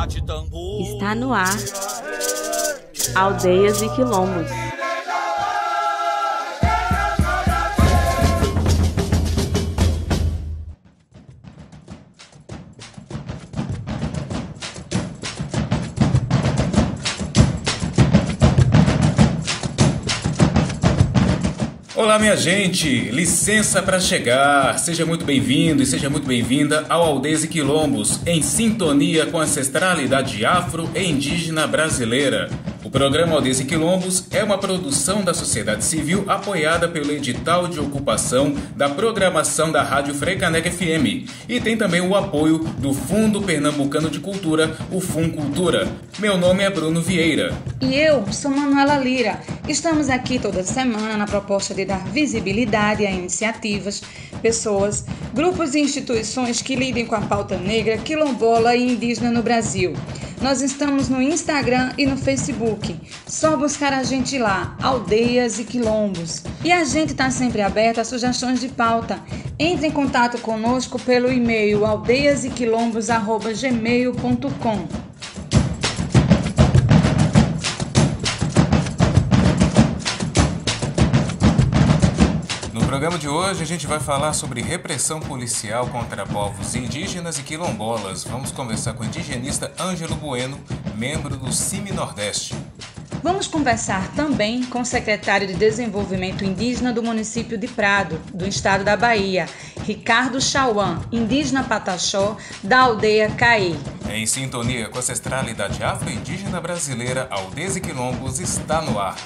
Está no ar, Aldeias e Quilombos. Olá, minha gente, licença para chegar. Seja muito bem-vindo e seja muito bem-vinda ao Aldeias e Quilombos, em sintonia com a ancestralidade afro e indígena brasileira. O programa Aldeias e Quilombos é uma produção da sociedade civil apoiada pelo edital de ocupação da programação da Rádio Freicaneca FM e tem também o apoio do Fundo Pernambucano de Cultura, o FUNCultura. Meu nome é Bruno Vieira. E eu sou Manuela Lira. Estamos aqui toda semana na proposta de dar visibilidade a iniciativas, pessoas, grupos e instituições que lidem com a pauta negra, quilombola e indígena no Brasil. Nós estamos no Instagram e no Facebook. Só buscar a gente lá, Aldeias e Quilombos. E a gente está sempre aberto a sugestões de pauta. Entre em contato conosco pelo e-mail aldeiasequilombos@gmail.com. No programa de hoje a gente vai falar sobre repressão policial contra povos indígenas e quilombolas. Vamos conversar com o indigenista Ângelo Bueno, membro do CIMI Nordeste. Vamos conversar também com o secretário de Desenvolvimento Indígena do município de Prado, do estado da Bahia, Ricardo Chauan, indígena Pataxó, da aldeia Caí. Em sintonia com a ancestralidade afro-indígena brasileira, Aldeias e Quilombos está no ar.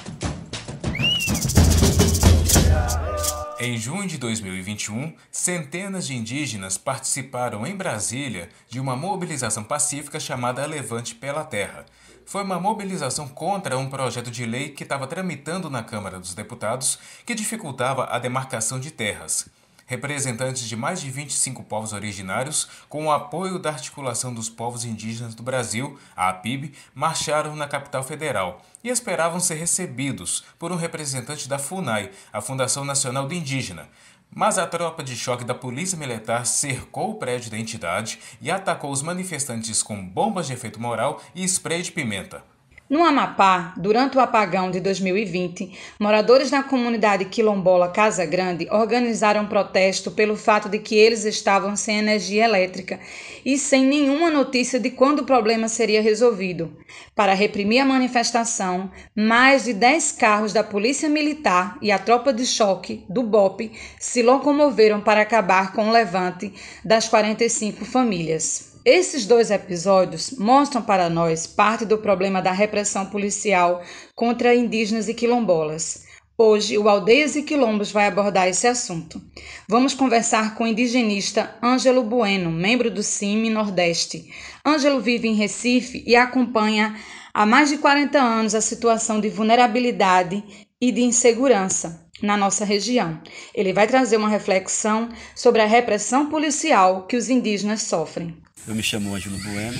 Em junho de 2021, centenas de indígenas participaram em Brasília de uma mobilização pacífica chamada Levante pela Terra. Foi uma mobilização contra um projeto de lei que estava tramitando na Câmara dos Deputados que dificultava a demarcação de terras. Representantes de mais de 25 povos originários, com o apoio da Articulação dos Povos Indígenas do Brasil, a APIB, marcharam na capital federal e esperavam ser recebidos por um representante da FUNAI, a Fundação Nacional do Indígena. Mas a tropa de choque da Polícia Militar cercou o prédio da entidade e atacou os manifestantes com bombas de efeito moral e spray de pimenta. No Amapá, durante o apagão de 2020, moradores da comunidade quilombola Casa Grande organizaram um protesto pelo fato de que eles estavam sem energia elétrica e sem nenhuma notícia de quando o problema seria resolvido. Para reprimir a manifestação, mais de 10 carros da Polícia Militar e a tropa de choque do BOPE se locomoveram para acabar com o levante das 45 famílias. Esses dois episódios mostram para nós parte do problema da repressão policial contra indígenas e quilombolas. Hoje, o Aldeias e Quilombos vai abordar esse assunto. Vamos conversar com o indigenista Ângelo Bueno, membro do CIMI Nordeste. Ângelo vive em Recife e acompanha há mais de 40 anos a situação de vulnerabilidade e de insegurança na nossa região. Ele vai trazer uma reflexão sobre a repressão policial que os indígenas sofrem. Eu me chamo Ângelo Bueno,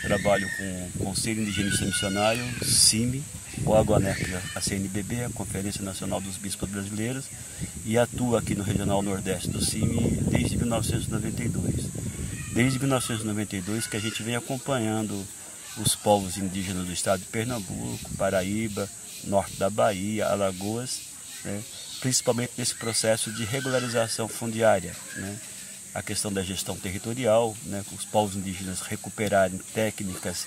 trabalho com o Conselho Indigenista Missionário, CIMI, o AGUANEC, a CNBB, a Conferência Nacional dos Bispos Brasileiros, e atuo aqui no Regional Nordeste do CIMI desde 1992. Desde 1992 que a gente vem acompanhando os povos indígenas do estado de Pernambuco, Paraíba, norte da Bahia, Alagoas, né, principalmente nesse processo de regularização fundiária, né, a questão da gestão territorial, né, os povos indígenas recuperarem técnicas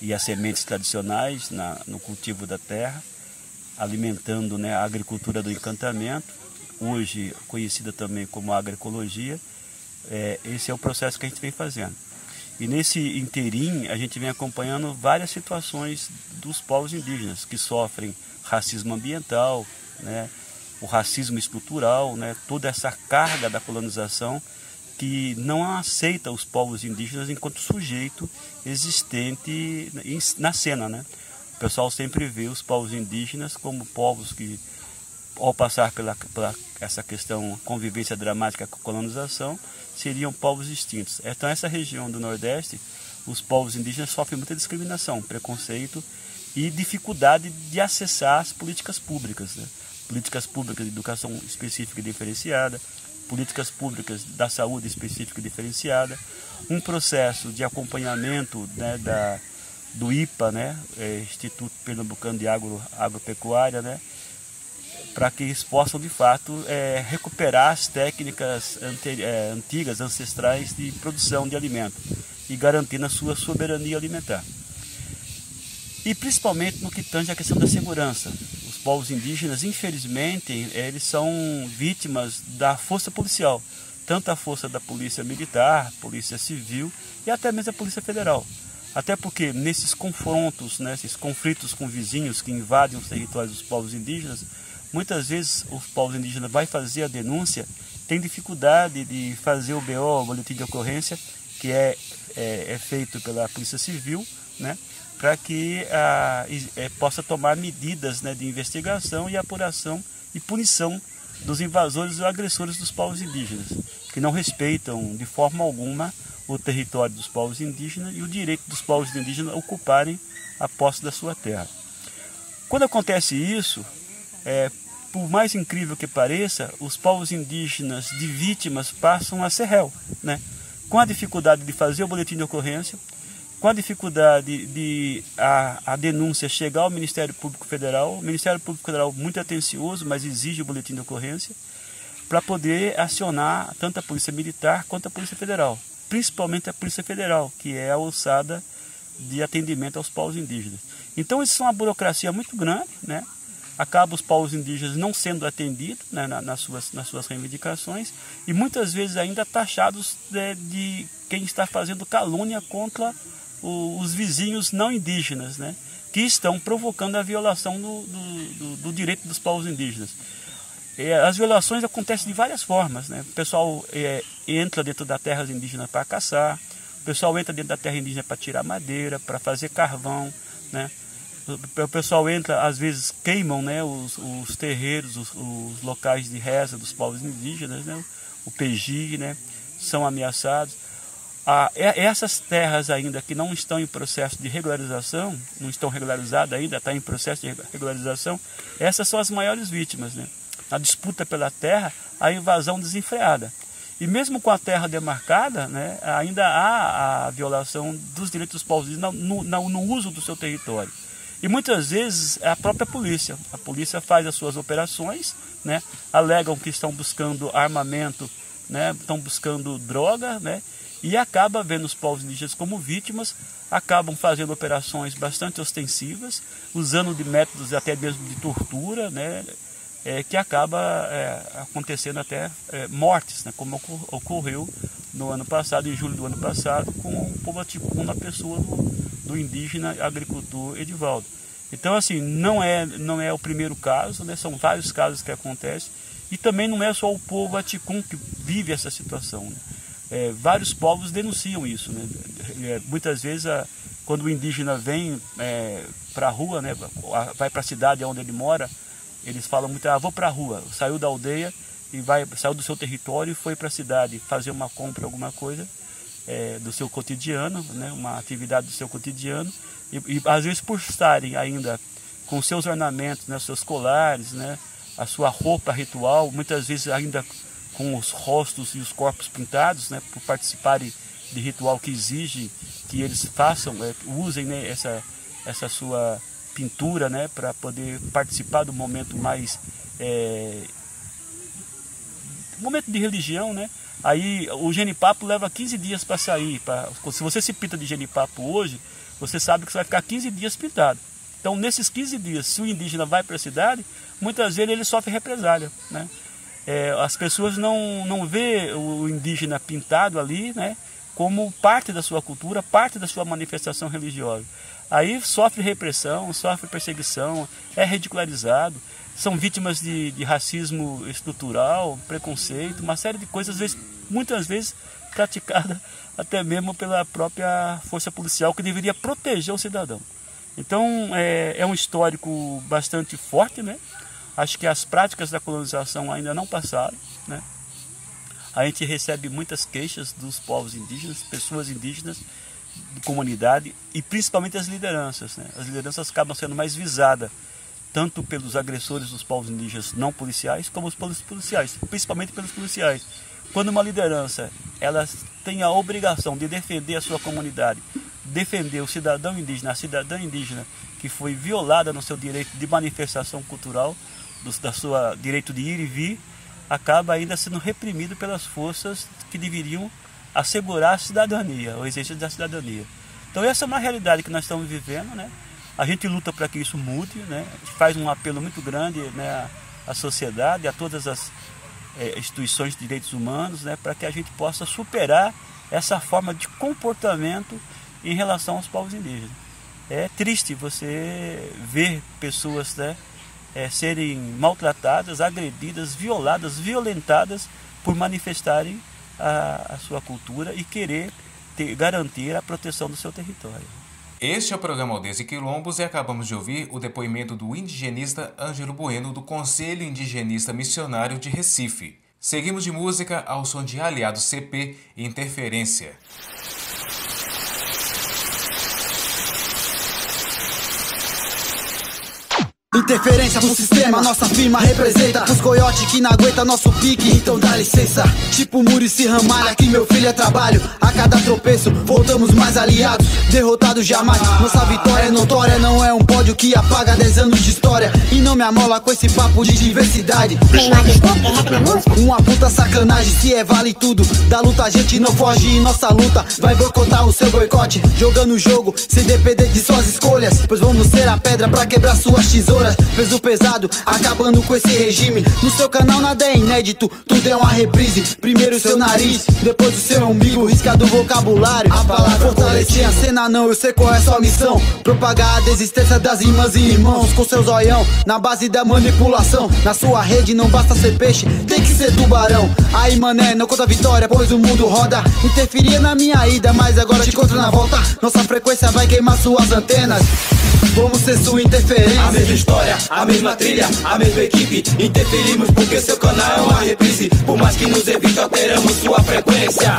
e as sementes tradicionais no cultivo da terra, alimentando, né, a agricultura do encantamento, hoje conhecida também como agroecologia. Esse é o processo que a gente vem fazendo. E nesse interim a gente vem acompanhando várias situações dos povos indígenas que sofrem racismo ambiental, né, o racismo estrutural, né, toda essa carga da colonização que não aceita os povos indígenas enquanto sujeito existente na cena, né? O pessoal sempre vê os povos indígenas como povos que, ao passar pela essa questão convivência dramática com a colonização, seriam povos extintos. Então, essa região do Nordeste, os povos indígenas sofrem muita discriminação, preconceito e dificuldade de acessar as políticas públicas, né? Políticas públicas de educação específica e diferenciada, políticas públicas da saúde específica e diferenciada, um processo de acompanhamento, né, do IPA, né, Instituto Pernambucano de Agropecuária, né, para que eles possam, de fato, recuperar as técnicas antigas, ancestrais de produção de alimento e garantir a sua soberania alimentar. E principalmente no que tange a questão da segurança. Os povos indígenas, infelizmente, eles são vítimas da força policial, tanto a força da polícia militar, polícia civil e até mesmo a polícia federal. Até porque nesses confrontos, nesses conflitos com vizinhos que invadem os territórios dos povos indígenas, muitas vezes os povos indígenas vão fazer a denúncia, tem dificuldade de fazer o BO, o boletim de ocorrência, que é feito pela polícia civil, né, para que possa tomar medidas, né, de investigação e apuração e punição dos invasores ou agressores dos povos indígenas, que não respeitam de forma alguma o território dos povos indígenas e o direito dos povos indígenas a ocuparem a posse da sua terra. Quando acontece isso, por mais incrível que pareça, os povos indígenas de vítimas passam a ser réu, né? Com a dificuldade de fazer o boletim de ocorrência, com a dificuldade de a denúncia chegar ao Ministério Público Federal. O Ministério Público Federal muito atencioso, mas exige o boletim de ocorrência, para poder acionar tanto a Polícia Militar quanto a Polícia Federal. Principalmente a Polícia Federal, que é a alçada de atendimento aos povos indígenas. Então, isso é uma burocracia muito grande, né? Acaba os povos indígenas não sendo atendidos, né, nas suas reivindicações, e muitas vezes ainda taxados de quem está fazendo calúnia contra os vizinhos não indígenas, né, que estão provocando a violação do direito dos povos indígenas. As violações acontecem de várias formas, né? O pessoal entra dentro da terra indígena para caçar, o pessoal entra dentro da terra indígena para tirar madeira, para fazer carvão, né? O pessoal entra, às vezes queimam, né, os terreiros, os locais de reza dos povos indígenas, né? O PJ, né, são ameaçados. Essas terras ainda que não estão em processo de regularização, não estão regularizadas ainda, está em processo de regularização, essas são as maiores vítimas, né? Na disputa pela terra, a invasão desenfreada. E mesmo com a terra demarcada, né, ainda há a violação dos direitos dos povos indígenas no uso do seu território. E muitas vezes é a própria polícia. A polícia faz as suas operações, né, alegam que estão buscando armamento, né, estão buscando droga, né, e acaba vendo os povos indígenas como vítimas, acabam fazendo operações bastante ostensivas, usando de métodos até mesmo de tortura, né, que acaba acontecendo até mortes, né, como ocorreu no ano passado, em julho do ano passado, com o povo Aticum, na pessoa do indígena agricultor Edivaldo. Então, assim, não é o primeiro caso, né, são vários casos que acontecem, e também não é só o povo Aticum que vive essa situação, né? Vários povos denunciam isso, né? Muitas vezes, quando o indígena vem para a rua, né, vai para a cidade onde ele mora, eles falam muito, vou para a rua, saiu da aldeia e saiu do seu território e foi para a cidade fazer uma compra, alguma coisa do seu cotidiano, né, uma atividade do seu cotidiano, e às vezes por estarem ainda com seus ornamentos, né, seus colares, né, a sua roupa ritual, muitas vezes ainda com os rostos e os corpos pintados, né, por participarem de ritual que exige que eles façam, usem, né, essa sua pintura, né, para poder participar do momento mais momento de religião, né? Aí o genipapo leva 15 dias para sair. Se você se pinta de genipapo hoje, você sabe que você vai ficar 15 dias pintado. Então, nesses 15 dias, se o indígena vai para a cidade, muitas vezes ele sofre represália, né? As pessoas não vê o indígena pintado ali, né, como parte da sua cultura, parte da sua manifestação religiosa. Aí sofre repressão, sofre perseguição, é ridicularizado, são vítimas de racismo estrutural, preconceito, uma série de coisas, muitas vezes praticada até mesmo pela própria força policial, que deveria proteger o cidadão. Então é um histórico bastante forte, né? Acho que as práticas da colonização ainda não passaram, né? A gente recebe muitas queixas dos povos indígenas, pessoas indígenas, de comunidade, e principalmente as lideranças, né? As lideranças acabam sendo mais visadas tanto pelos agressores dos povos indígenas não policiais, como pelos policiais, principalmente pelos policiais. Quando uma liderança ela tem a obrigação de defender a sua comunidade, defender o cidadão indígena, a cidadã indígena que foi violada no seu direito de manifestação cultural, da sua direito de ir e vir, acaba ainda sendo reprimido pelas forças que deveriam assegurar a cidadania, o exercício da cidadania. Então essa é uma realidade que nós estamos vivendo, né? A gente luta para que isso mude, né? A gente faz um apelo muito grande, né, à sociedade, a todas as instituições de direitos humanos, né, para que a gente possa superar essa forma de comportamento em relação aos povos indígenas. É triste você ver pessoas, né, serem maltratadas, agredidas, violadas, violentadas por manifestarem a sua cultura e querer garantir a proteção do seu território. Este é o programa Aldeias e Quilombos e acabamos de ouvir o depoimento do indigenista Ângelo Bueno do Conselho Indigenista Missionário de Recife. Seguimos de música ao som de Aliado CP e Interferência. Interferência pro sistema, nossa firma representa. Os coiote que não aguenta nosso pique, então dá licença. Tipo Muricy Ramalho, aqui meu filho é trabalho. A cada tropeço, voltamos mais aliados. Derrotados jamais, nossa vitória é notória. Não é um pódio que apaga 10 anos de história. E não me amola com esse papo de diversidade. Uma puta sacanagem, se vale tudo. Da luta a gente não foge e nossa luta vai boicotar o seu boicote. Jogando o jogo, sem depender de suas escolhas. Pois vamos ser a pedra pra quebrar suas tesouras. Peso pesado, acabando com esse regime. No seu canal nada é inédito, tudo é uma reprise. Primeiro o seu nariz, depois o seu umbigo. Risca do vocabulário, a palavra fortalecer a cena não. Eu sei qual é sua missão, propagar a desistência das irmãs e irmãos. Com seu zoião, na base da manipulação. Na sua rede não basta ser peixe, tem que ser tubarão. Aí mané, não conta a vitória, pois o mundo roda. Interferia na minha ida, mas agora te encontro na volta. Nossa frequência vai queimar suas antenas. Vamos ser sua interferência. A mesma história, a mesma trilha, a mesma equipe. Interferimos porque seu canal é uma reprise. Por mais que nos evite, alteramos sua frequência.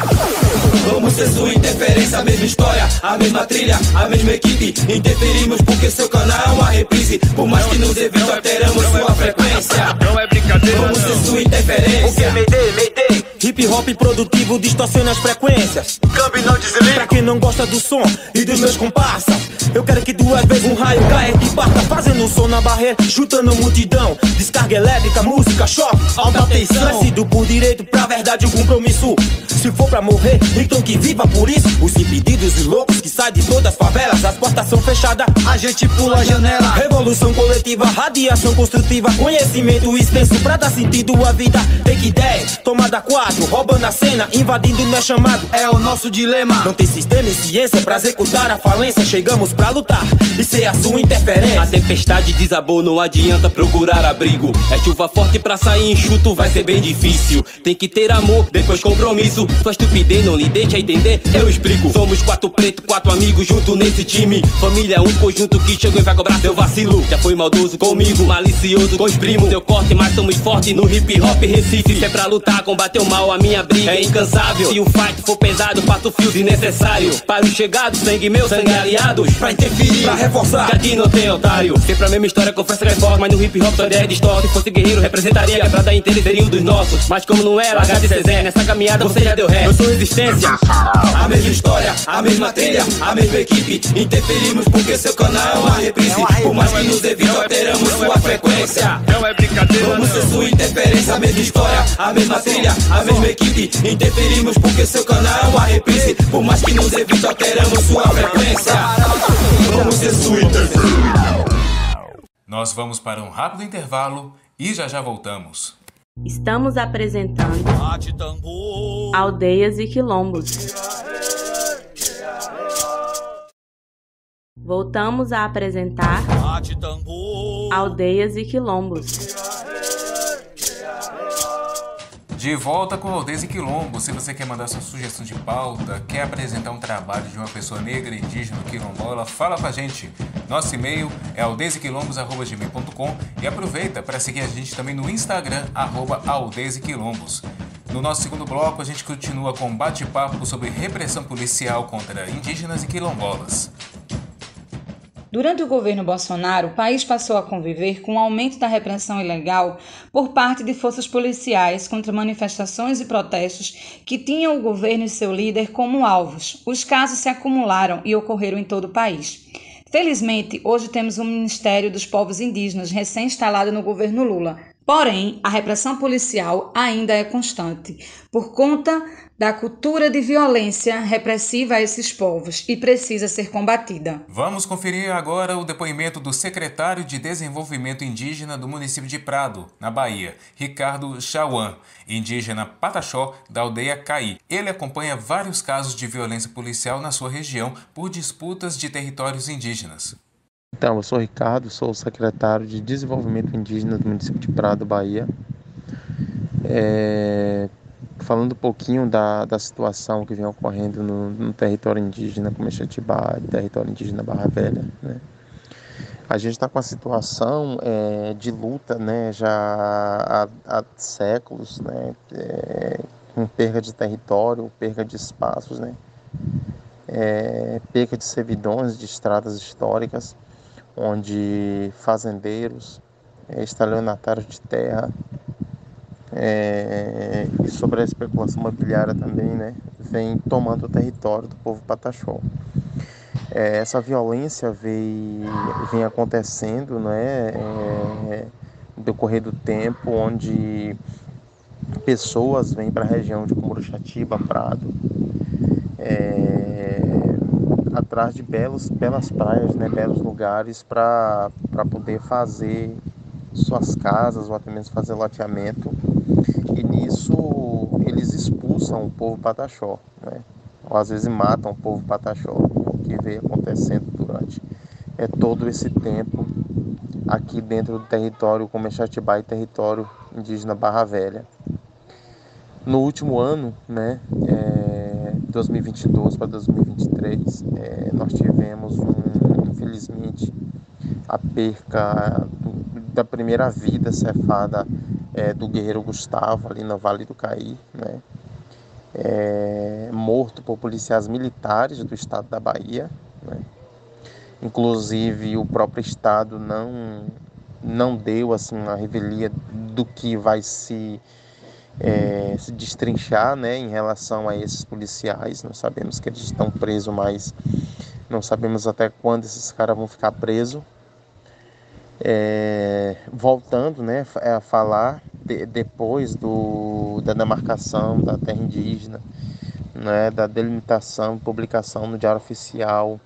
Vamos ser sua interferência. A mesma história, a mesma trilha, a mesma equipe. Interferimos porque seu canal é uma reprise. Por mais que nos evite, alteramos sua frequência. Não é brincadeira, vamos ser sua interferência. O que é Mayday? Hip hop produtivo distorciona as frequências. Câmbio não desliga. Pra quem não gosta do som e dos meus comparsas, eu quero que 2 vezes um raio caia de barca, fazendo som na barreira, chutando multidão. Descarga elétrica, música, choque, alta tensão. Nascido por direito, pra verdade o compromisso. Se for pra morrer, então que viva por isso. Os impedidos e loucos que saem de todas as favelas, as portas são fechadas, a gente pula a janela. Revolução coletiva, radiação construtiva, conhecimento extenso pra dar sentido à vida. Take ideia, tomada 4, roubando a cena, invadindo não é chamado. É o nosso dilema. Não tem sistema e ciência pra executar a falência. Chegamos pra lutar e ser a sua interferência. A tempestade desabou, não adianta procurar abrigo. É chuva forte pra sair enxuto, vai ser bem difícil. Tem que ter amor, depois compromisso. Sua estupidez não lhe deixa entender, eu explico. Somos 4 pretos, 4 amigos junto nesse time. Família é um conjunto que chegou e vai cobrar seu vacilo. Já foi maldoso comigo, malicioso com os primos. Deu corte, mas somos fortes no hip hop Recife. Se é pra lutar, combater o mal, a minha briga é incansável. Se o fight for pesado, faço fio se necessário. Para os chegados, sangue meu, sangue aliados. Pra interferir, pra reforçar, que aqui não tem otário. Sempre a mesma história, confesso que é forte, mas no hip hop só ideia distorce. Se fosse guerreiro, representaria a quebrada inteira e seria um dos nossos. Mas como não é, largar de Cezé, nessa caminhada você já deu ré. Eu sou resistência. A mesma história, a mesma trilha, a mesma equipe. Interferimos porque seu canal é uma reprise. Por mais que nos evite, alteramos sua frequência. Não é brincadeira, vamos ser sua interferência. A mesma história, a mesma trilha, a mesma equipe. Interferimos porque seu canal é uma reprise. Por mais que nos evite, alteramos sua frequência. Vamos ser sua interferência. Nós vamos para um rápido intervalo e já voltamos. Estamos apresentando Aldeias e Quilombos. Voltamos a apresentar Aldeias e Quilombos. De volta com Aldeias e Quilombos. Se você quer mandar sua sugestão de pauta, quer apresentar um trabalho de uma pessoa negra, indígena, quilombola, fala com a gente. Nosso e-mail é aldeiasequilombos@gmail.com e aproveita para seguir a gente também no Instagram, @aldeiasequilombos. No nosso segundo bloco, a gente continua com um bate-papo sobre repressão policial contra indígenas e quilombolas. Durante o governo Bolsonaro, o país passou a conviver com o aumento da repressão ilegal por parte de forças policiais contra manifestações e protestos que tinham o governo e seu líder como alvos. Os casos se acumularam e ocorreram em todo o país. Felizmente, hoje temos o Ministério dos Povos Indígenas recém-instalado no governo Lula. Porém, a repressão policial ainda é constante, por conta da cultura de violência repressiva a esses povos e precisa ser combatida. Vamos conferir agora o depoimento do secretário de Desenvolvimento Indígena do município de Prado, na Bahia, Ricardo Chauan, indígena Pataxó da aldeia Caí. Ele acompanha vários casos de violência policial na sua região por disputas de territórios indígenas. Então, eu sou Ricardo, sou o secretário de Desenvolvimento Indígena do município de Prado, Bahia. Falando um pouquinho da situação que vem ocorrendo no território indígena Comexatibá, território indígena Barra Velha, né? A gente está com a situação de luta, né, já há séculos, né, com perda de território, perda de espaços, né, perda de servidões de estradas históricas, onde fazendeiros, estelionatários de terra e sobre a especulação imobiliária também, né, vem tomando o território do povo Pataxó. Essa violência vem acontecendo, né, no decorrer do tempo, onde pessoas vêm para a região de Comurixatiba, Prado, atrás de belas praias, né, belos lugares para poder fazer suas casas ou até mesmo fazer loteamento. E nisso eles expulsam o povo Pataxó, né, ou às vezes matam o povo Pataxó, o que vem acontecendo durante todo esse tempo aqui dentro do território Comexatibá e território indígena Barra Velha. No último ano, né, 2022 para 2023, nós tivemos, infelizmente, a perca da primeira vida cefada do guerreiro Gustavo, ali no Vale do Caí, né, morto por policiais militares do estado da Bahia, né. Inclusive, o próprio estado não deu assim, a revelia do que vai se destrinchar, né, em relação a esses policiais. Nós sabemos que eles estão presos, mas não sabemos até quando esses caras vão ficar presos. Voltando, né, a falar depois da demarcação da terra indígena, né, da delimitação e publicação no Diário Oficial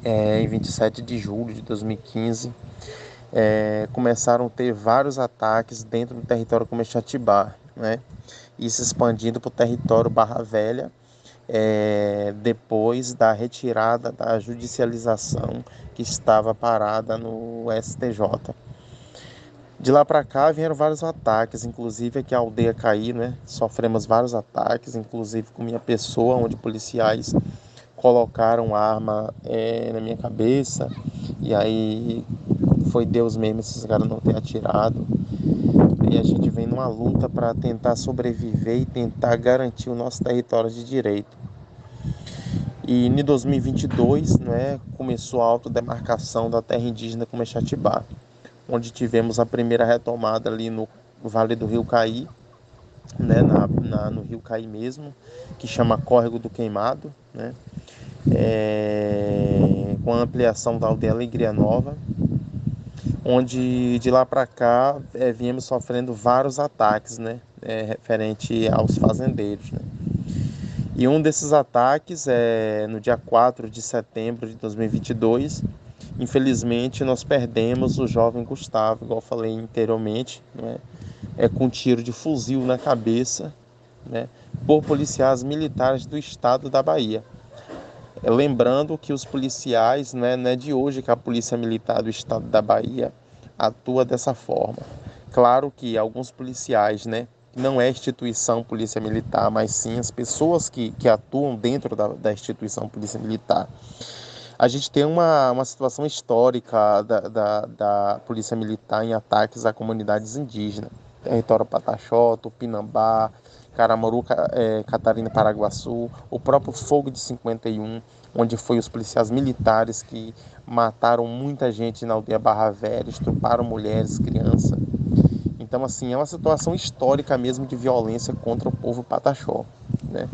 em 27 de julho de 2015, começaram a ter vários ataques dentro do território Comexatibá, né, e se expandindo para o território Barra Velha, depois da retirada da judicialização que estava parada no STJ. De lá para cá vieram vários ataques, inclusive aqui a aldeia Caí, né, sofremos vários ataques, inclusive com minha pessoa, onde policiais colocaram arma na minha cabeça, e aí foi Deus mesmo esses caras não ter atirado. E a gente vem numa luta para tentar sobreviver e tentar garantir o nosso território de direito. E em 2022, né, começou a autodemarcação da terra indígena Comexatibá, onde tivemos a primeira retomada ali no Vale do Rio Caí, né, no Rio Caí mesmo, que chama Córrego do Queimado, né, com a ampliação da aldeia Alegria Nova, onde de lá para cá viemos sofrendo vários ataques, né, referente aos fazendeiros, né. E um desses ataques no dia 4 de setembro de 2022, infelizmente nós perdemos o jovem Gustavo, igual eu falei anteriormente, né, com um tiro de fuzil na cabeça, né, por policiais militares do estado da Bahia. Lembrando que os policiais, né, não é de hoje que a Polícia Militar do estado da Bahia atua dessa forma. Claro que alguns policiais, né, não é instituição Polícia Militar, mas sim as pessoas que atuam dentro da instituição Polícia Militar. A gente tem uma situação histórica da Polícia Militar em ataques a comunidades indígenas. Território Pataxó, Tupinambá, Caramuru, Catarina, Paraguaçu, o próprio Fogo de 51, onde foi os policiais militares que mataram muita gente na aldeia Barra Velha, estupraram mulheres, crianças. Então, assim, é uma situação histórica mesmo de violência contra o povo pataxó, né?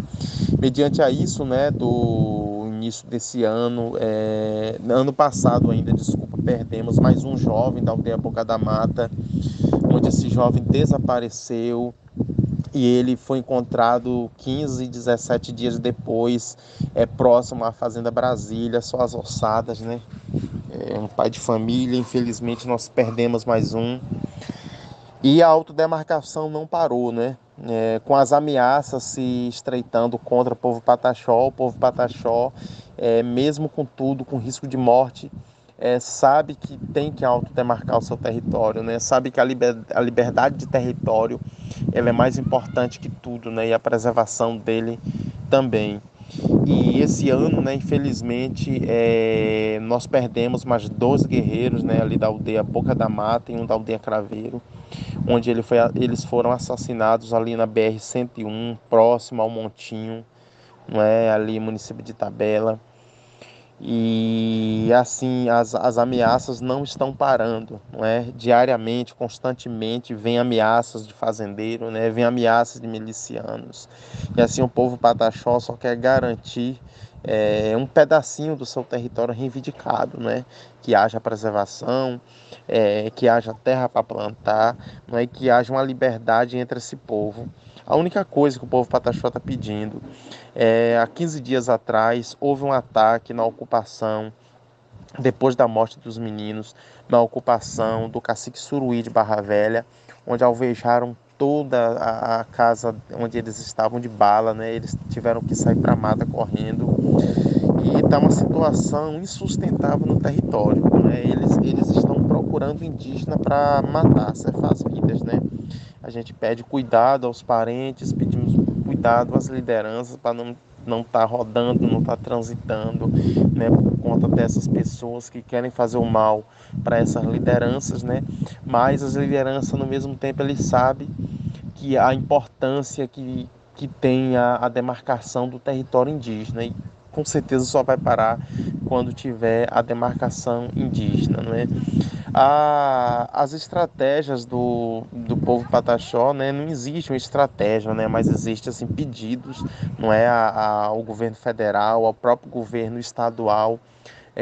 Mediante a isso, né, do início desse ano, ano passado ainda, perdemos mais um jovem da aldeia Boca da Mata, onde esse jovem desapareceu e ele foi encontrado 15, 17 dias depois, próximo à Fazenda Brasília, só as ossadas, né? Um pai de família, infelizmente nós perdemos mais um. E a autodemarcação não parou, né? Com as ameaças se estreitando contra o povo pataxó, mesmo com tudo, com risco de morte, sabe que tem que autodemarcar o seu território, né? Sabe que a liberdade de território ela é mais importante que tudo, né? E a preservação dele também. E esse ano, né, infelizmente, nós perdemos mais 2 guerreiros, né, ali da aldeia Boca da Mata e um da aldeia Craveiro, onde eles foram assassinados ali na BR-101, próximo ao Montinho, não é, ali município de Itabela. E assim, as ameaças não estão parando, não é? Diariamente, constantemente, vem ameaças de fazendeiro, né? Vem ameaças de milicianos. E assim, o povo pataxó só quer garantir um pedacinho do seu território reivindicado, né? Que haja preservação, que haja terra para plantar, não é? Que haja uma liberdade entre esse povo. A única coisa que o povo pataxó está pedindo há 15 dias atrás, houve um ataque na ocupação, depois da morte dos meninos, na ocupação do cacique Suruí de Barra Velha, onde alvejaram toda a casa onde eles estavam de bala, né? Eles tiveram que sair para a mata correndo. E está uma situação insustentável no território, né? Eles estão procurando indígena para matar, ceifar as vidas, né? A gente pede cuidado aos parentes, pedimos cuidado às lideranças para não estar rodando, não estar transitando, né, por conta dessas pessoas que querem fazer o mal para essas lideranças, né? Mas as lideranças, no mesmo tempo, eles sabem que a importância que tem a demarcação do território indígena, e com certeza só vai parar quando tiver a demarcação indígena, não é? As estratégias do povo pataxó, né, não existe uma estratégia, né, mas existe assim, pedidos, não é, ao governo federal, ao próprio governo estadual,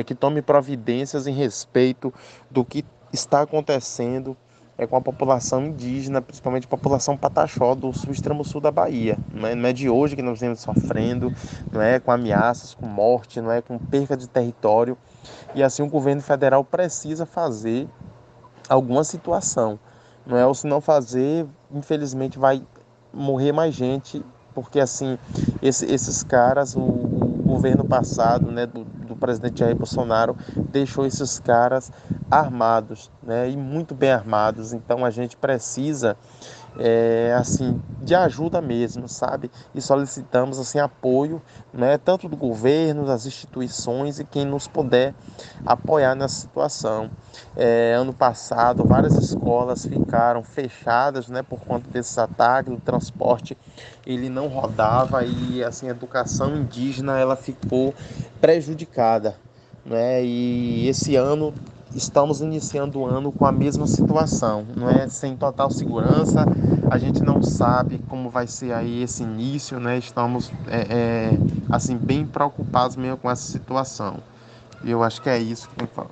que tome providências em respeito do que está acontecendo com a população indígena, principalmente a população pataxó do extremo sul da Bahia. Não é de hoje que nós estamos sofrendo, não é, com ameaças, com morte, não é, com perca de território. E assim o governo federal precisa fazer alguma situação, não é? Ou se não fazer, infelizmente vai morrer mais gente, porque assim esses caras, o governo passado, né, do presidente Jair Bolsonaro, deixou esses caras armados, né, e muito bem armados. Então a gente precisa assim, de ajuda mesmo, sabe? E solicitamos assim, apoio, né, tanto do governo, das instituições e quem nos puder apoiar nessa situação. Ano passado, várias escolas ficaram fechadas, né, por conta desses ataques, o transporte ele não rodava e assim, a educação indígena ela ficou prejudicada, né? E esse ano estamos iniciando o ano com a mesma situação, não é? Sem total segurança, a gente não sabe como vai ser aí esse início, né? Estamos assim, bem preocupados mesmo com essa situação. E eu acho que é isso que eu falo.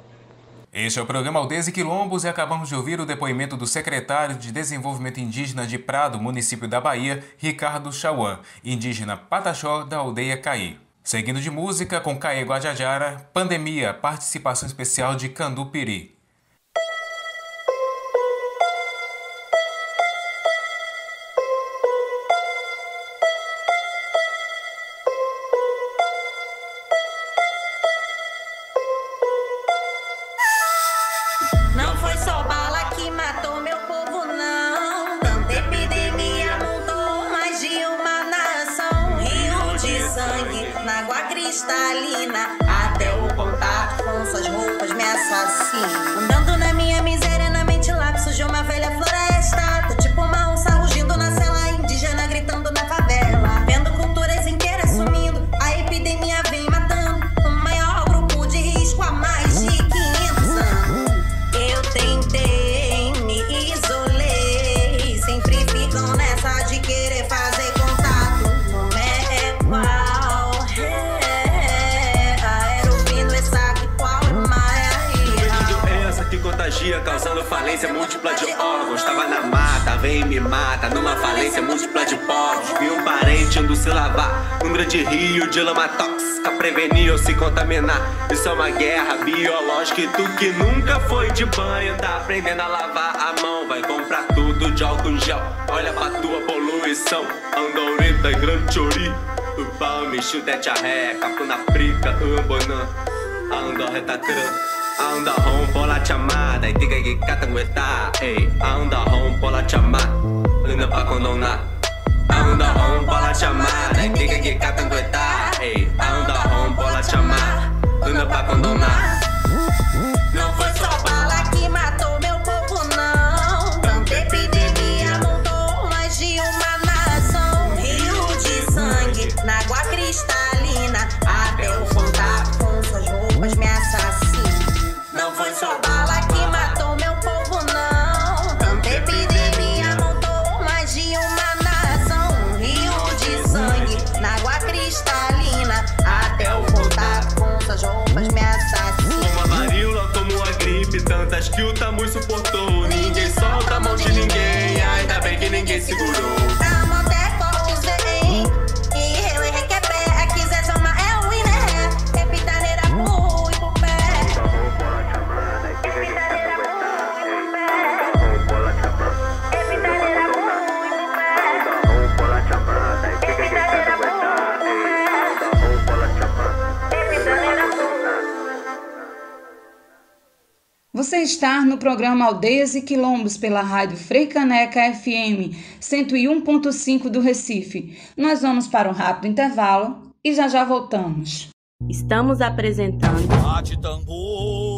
Este é o programa Aldeias e Quilombos e acabamos de ouvir o depoimento do secretário de Desenvolvimento Indígena de Prado, município da Bahia, Ricardo Chauan, indígena pataxó da aldeia Caí. Seguindo de música com Caê Guajajara, Pandemia, participação especial de Candupiri. Não foi só bala que matou meu povo, não. Tanta epidemia mudou mais de uma nação. Rio de sangue na água cristalina, até o contato com suas roupas me assassina. Andando na minha miséria, na mente lapso de uma velha floresta. Tô tipo uma onça rugindo na cela indígena, gritando na favela. Vendo culturas inteiras sumindo, a epidemia vem matando. dia causando falência múltipla de órgãos. Tava na mata, vem e me mata, numa falência múltipla de povos. Vi um parente indo se lavar num grande rio de lama tóxica, prevenir ou se contaminar. Isso é uma guerra biológica e tu que nunca foi de banho tá aprendendo a lavar a mão. Vai comprar tudo de álcool em gel, olha pra tua poluição. Andoureta e grande chori, o pau me chuta é tcharreca, na prica, bonan. Anda retatran, anda rompo la chamada, e diga que catangueta, ei, anda rompo la chamada, linda pra condonar. Anda rompo la chamada, e diga que catangueta, ei, anda rompo la chamada, linda pra condonar. Não foi só bala que matou meu povo, não. Tanta epidemia montou mais de uma nação. Rio de sangue, na água cristalina, até o contato com suas roupas me assassina. Não foi só bala que matou meu povo, não. Tanta epidemia montou mais de uma nação. Rio de sangue, na água cristalina, até o contato com suas roupas me assassina. Uma varíola como a gripe, tantas que o tamanho suportou. Ninguém solta a mão de ninguém, ainda bem que ninguém segurou. Você está no programa Aldeias e Quilombos pela rádio Freicaneca FM 101.5 do Recife. Nós vamos para um rápido intervalo e já voltamos. Estamos apresentando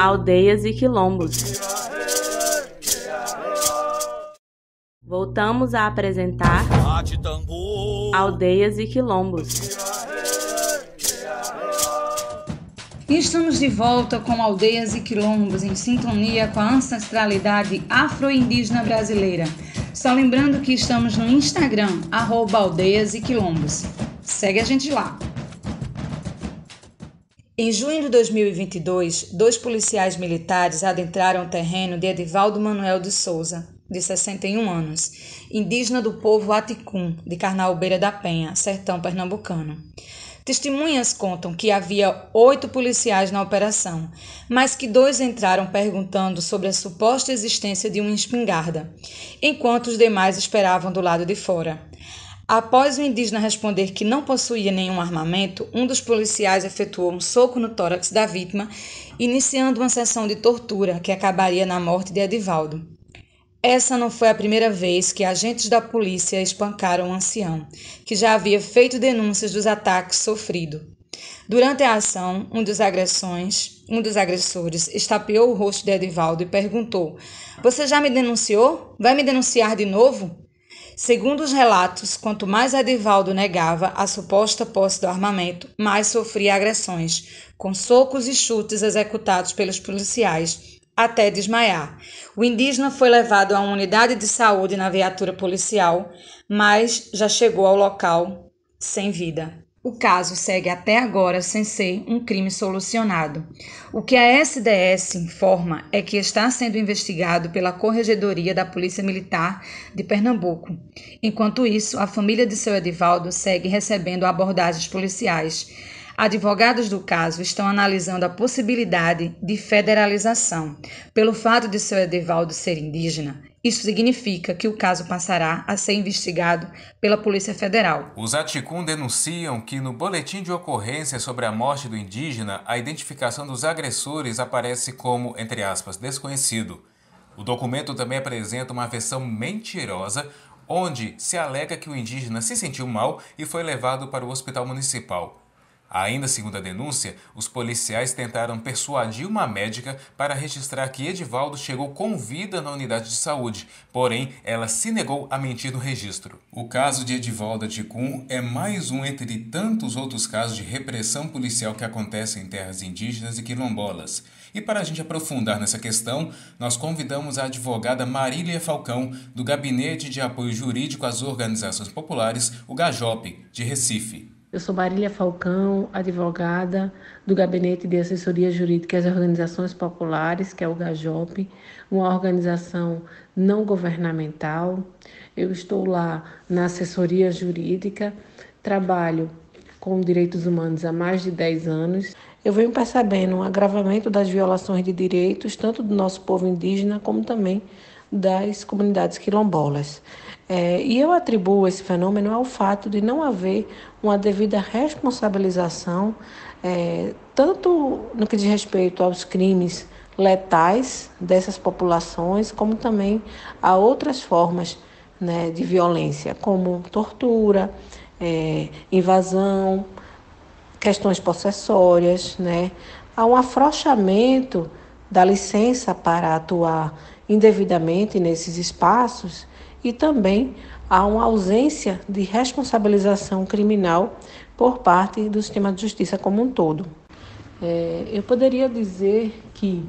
Aldeias e Quilombos. Voltamos a apresentar Aldeias e Quilombos. E estamos de volta com Aldeias e Quilombos em sintonia com a ancestralidade afro-indígena brasileira. Só lembrando que estamos no Instagram, @Aldeias e Quilombos. Segue a gente lá. Em junho de 2022, 2 policiais militares adentraram o terreno de Edivaldo Manuel de Souza, de 61 anos, indígena do povo Aticum, de Carnaúbeira da Penha, sertão pernambucano. Testemunhas contam que havia 8 policiais na operação, mas que 2 entraram perguntando sobre a suposta existência de uma espingarda, enquanto os demais esperavam do lado de fora. Após o indígena responder que não possuía nenhum armamento, um dos policiais efetuou um soco no tórax da vítima, iniciando uma sessão de tortura que acabaria na morte de Edivaldo. Essa não foi a primeira vez que agentes da polícia espancaram o ancião, que já havia feito denúncias dos ataques sofridos. Durante a ação, um dos agressores estapeou o rosto de Edivaldo e perguntou: "Você já me denunciou? Vai me denunciar de novo?" Segundo os relatos, quanto mais Edivaldo negava a suposta posse do armamento, mais sofria agressões, com socos e chutes executados pelos policiais, até desmaiar. O indígena foi levado a uma unidade de saúde na viatura policial, mas já chegou ao local sem vida. O caso segue até agora sem ser um crime solucionado. O que a SDS informa é que está sendo investigado pela Corregedoria da Polícia Militar de Pernambuco. Enquanto isso, a família de seu Edivaldo segue recebendo abordagens policiais. Advogados do caso estão analisando a possibilidade de federalização. Pelo fato de seu Edivaldo ser indígena, isso significa que o caso passará a ser investigado pela Polícia Federal. Os Aticum denunciam que no boletim de ocorrência sobre a morte do indígena, a identificação dos agressores aparece como, entre aspas, desconhecido. O documento também apresenta uma versão mentirosa, onde se alega que o indígena se sentiu mal e foi levado para o hospital municipal. Ainda segundo a denúncia, os policiais tentaram persuadir uma médica para registrar que Edivaldo chegou com vida na unidade de saúde, porém ela se negou a mentir no registro. O caso de Edivaldo Aticum é mais um entre tantos outros casos de repressão policial que acontecem em terras indígenas e quilombolas. E para a gente aprofundar nessa questão, nós convidamos a advogada Marília Falcão, do Gabinete de Apoio Jurídico às Organizações Populares, o GAJOP, de Recife. Eu sou Marília Falcão, advogada do Gabinete de Assessoria Jurídica às Organizações Populares, que é o GAJOP, uma organização não governamental. Eu estou lá na assessoria jurídica, trabalho com direitos humanos há mais de 10 anos. Eu venho percebendo um agravamento das violações de direitos, tanto do nosso povo indígena, como também das comunidades quilombolas. E eu atribuo esse fenômeno ao fato de não haver uma devida responsabilização, tanto no que diz respeito aos crimes letais dessas populações, como também a outras formas, né, de violência, como tortura, invasão, questões possessórias, né? Há um afrouxamento da licença para atuar indevidamente nesses espaços e também há uma ausência de responsabilização criminal por parte do sistema de justiça como um todo. Eu poderia dizer que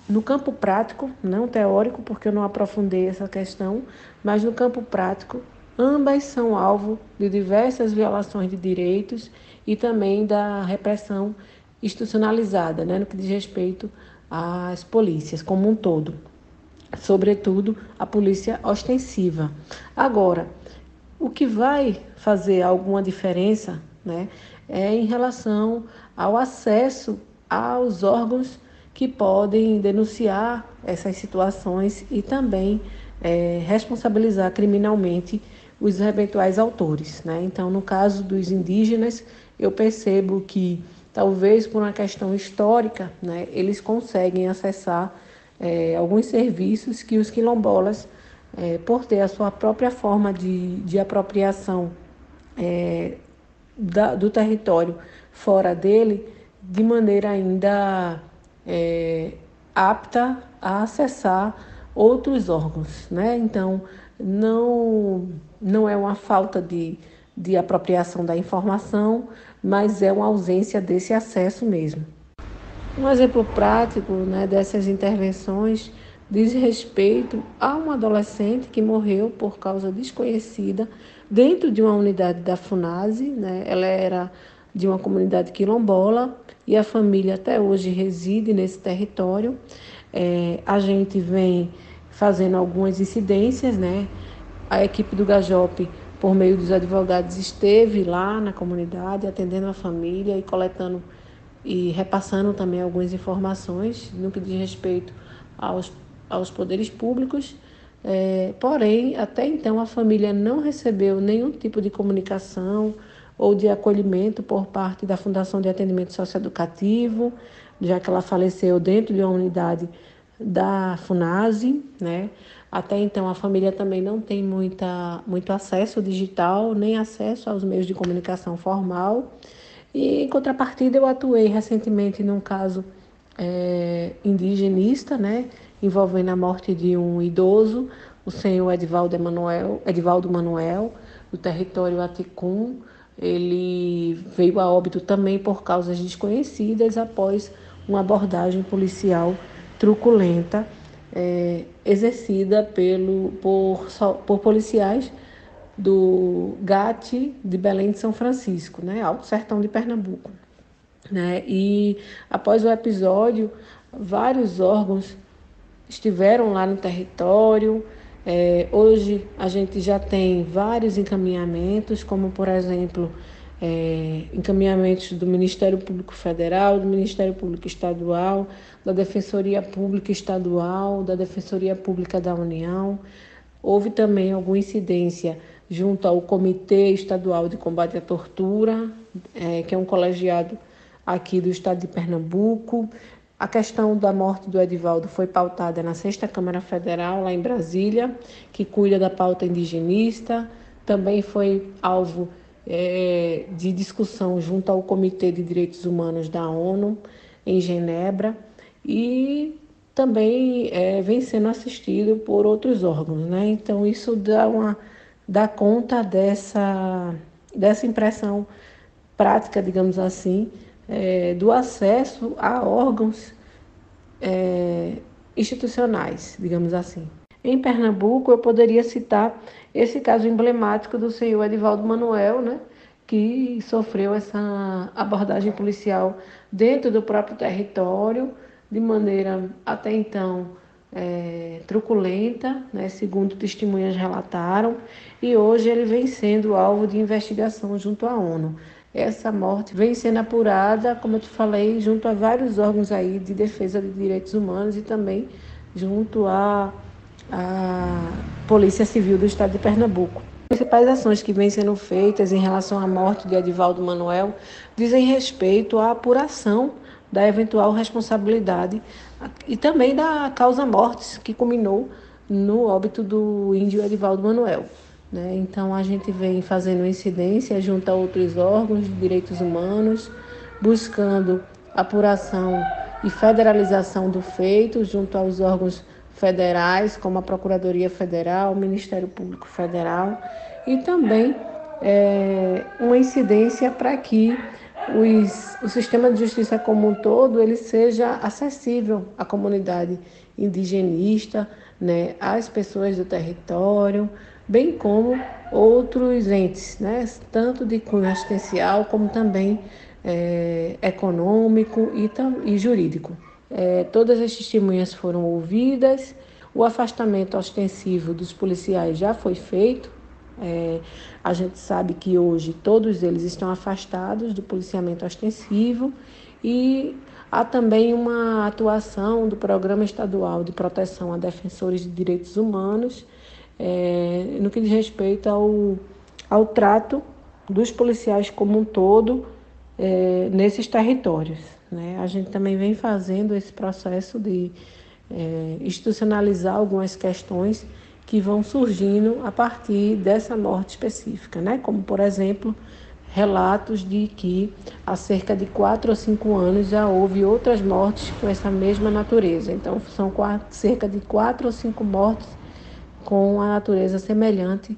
no campo prático, não teórico, porque eu não aprofundei essa questão, mas no campo prático, ambas são alvo de diversas violações de direitos e também da repressão institucionalizada, né, no que diz respeito às polícias como um todo, sobretudo a polícia ostensiva. Agora, o que vai fazer alguma diferença, né, é em relação ao acesso aos órgãos que podem denunciar essas situações e também responsabilizar criminalmente os eventuais autores, né? Então, no caso dos indígenas, eu percebo que, talvez por uma questão histórica, né, eles conseguem acessar alguns serviços que os quilombolas, por ter a sua própria forma de apropriação do território fora dele, de maneira ainda apta a acessar outros órgãos, né? Então, não é uma falta de apropriação da informação, mas é uma ausência desse acesso mesmo. Um exemplo prático, né, dessas intervenções diz respeito a uma adolescente que morreu por causa desconhecida dentro de uma unidade da FUNASE, né? Ela era de uma comunidade quilombola e a família até hoje reside nesse território. A gente vem fazendo algumas incidências, né? A equipe do GAJOP, por meio dos advogados, esteve lá na comunidade, atendendo a família e coletando e repassando também algumas informações no que diz respeito aos poderes públicos. Porém, até então, a família não recebeu nenhum tipo de comunicação ou de acolhimento por parte da Fundação de Atendimento Socioeducativo, já que ela faleceu dentro de uma unidade da FUNASE, né? Até então, a família também não tem muito acesso digital, nem acesso aos meios de comunicação formal. E, em contrapartida, eu atuei recentemente num caso indigenista, né? Envolvendo a morte de um idoso, o senhor Edivaldo Manuel, do território Aticum. Ele veio a óbito também por causas desconhecidas após uma abordagem policial truculenta exercida por policiais do GAT de Belém de São Francisco, né, Alto Sertão de Pernambuco, né? E após o episódio, vários órgãos estiveram lá no território. Hoje a gente já tem vários encaminhamentos, como por exemplo, encaminhamentos do Ministério Público Federal, do Ministério Público Estadual, da Defensoria Pública Estadual, da Defensoria Pública da União. Houve também alguma incidência junto ao Comitê Estadual de Combate à Tortura, que é um colegiado aqui do estado de Pernambuco. A questão da morte do Edivaldo foi pautada na 6ª Câmara Federal, lá em Brasília, que cuida da pauta indigenista. Também foi alvo de discussão junto ao Comitê de Direitos Humanos da ONU, em Genebra, e também vem sendo assistido por outros órgãos, né? Então, isso dá conta dessa impressão prática, digamos assim, do acesso a órgãos institucionais, digamos assim. Em Pernambuco, eu poderia citar esse caso emblemático do senhor Edivaldo Manuel, né, que sofreu essa abordagem policial dentro do próprio território, de maneira até então truculenta, né, segundo testemunhas relataram, e hoje ele vem sendo alvo de investigação junto à ONU. Essa morte vem sendo apurada, como eu te falei, junto a vários órgãos aí de defesa de direitos humanos e também junto à Polícia Civil do Estado de Pernambuco. As principais ações que vêm sendo feitas em relação à morte de Edivaldo Manuel dizem respeito à apuração da eventual responsabilidade e também da causa-mortes que culminou no óbito do índio Edivaldo Manuel. Então, a gente vem fazendo incidência junto a outros órgãos de direitos humanos, buscando apuração e federalização do feito junto aos órgãos federais, como a Procuradoria Federal, o Ministério Público Federal, e também uma incidência para que o sistema de justiça como um todo ele seja acessível à comunidade indigenista, né, às pessoas do território, bem como outros entes, né, tanto de cunho assistencial como também econômico e jurídico. Todas as testemunhas foram ouvidas, o afastamento ostensivo dos policiais já foi feito. A gente sabe que hoje todos eles estão afastados do policiamento ostensivo e há também uma atuação do Programa Estadual de Proteção a Defensores de Direitos Humanos no que diz respeito ao trato dos policiais como um todo nesses territórios, né? A gente também vem fazendo esse processo de institucionalizar algumas questões que vão surgindo a partir dessa morte específica, né? Como, por exemplo, relatos de que há cerca de 4 ou 5 anos já houve outras mortes com essa mesma natureza. Então, são cerca de 4 ou 5 mortes com a natureza semelhante